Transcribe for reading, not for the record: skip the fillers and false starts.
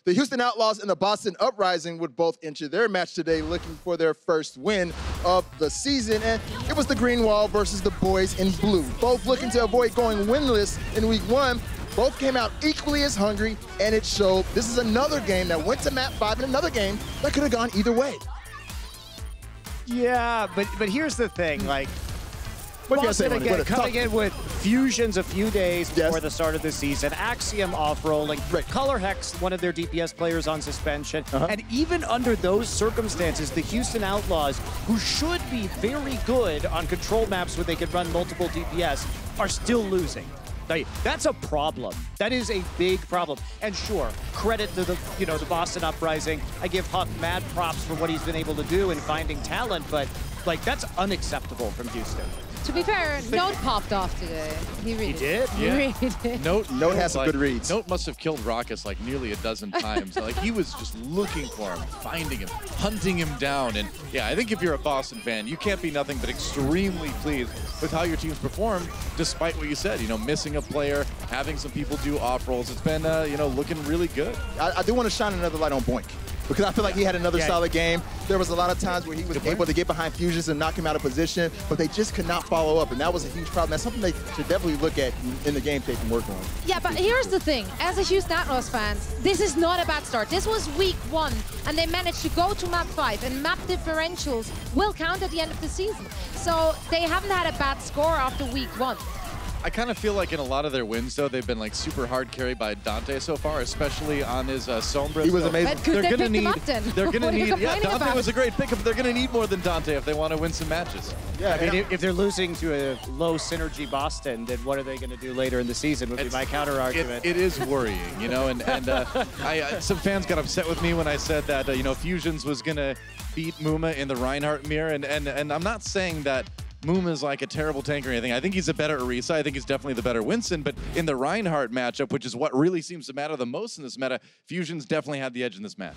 the Houston Outlaws and the Boston Uprising would both enter their match today looking for their first win of the season. And it was the Green Wall versus the boys in blue, both looking to avoid going winless in week 1. Both came out equally as hungry, and it showed. This is another game that went to map 5 and another game that could have gone either way. Yeah, but here's the thing, like, What Boston you again coming in with Fusions a few days before the start of the season, Axiom off-rolling, Color Hex, one of their DPS players on suspension, and even under those circumstances, the Houston Outlaws, who should be very good on control maps where they could run multiple DPS, are still losing. That's a problem. That is a big problem. And sure, credit to the the Boston Uprising. I give Huck mad props for what he's been able to do in finding talent, but like that's unacceptable from Houston. To be fair, Note popped off today. He really did. He really did. Note has some good reads. Note must have killed Raucus like nearly a dozen times. Like he was just looking for him, finding him, hunting him down. And yeah, I think if you're a Boston fan, you can't be nothing but extremely pleased with how your team's performed, despite what you said. Missing a player, having some people do off rolls. It's been looking really good. I do want to shine another light on Boink, because I feel like he had another solid game. There was a lot of times where he was able to get behind Fusions and knock him out of position, but they just could not follow up, and that was a huge problem. That's something they should definitely look at in the game tape and work on. Yeah, but here's the thing. As a Houston Outlaws fans, this is not a bad start. This was week 1, and they managed to go to map 5, and map differentials will count at the end of the season. So they haven't had a bad score after week 1. I kind of feel like in a lot of their wins, though, they've been like super hard carried by Dante so far, especially on his Sombra. He was amazing. But could they pick him up then? They're going to need. Yeah, Dante about? was a great pickup. They're going to need more than Dante if they want to win some matches. Yeah, I mean, if they're losing to a low synergy Boston, then what are they going to do later in the season? Would be my counter argument. It is worrying, and some fans got upset with me when I said that Fusions was going to beat Muma in the Reinhardt mirror, and I'm not saying that Moom is like a terrible tank or anything. I think he's a better Orisa. I think he's definitely the better Winston. But in the Reinhardt matchup, which is what really seems to matter the most in this meta, Fusion's definitely had the edge in this match.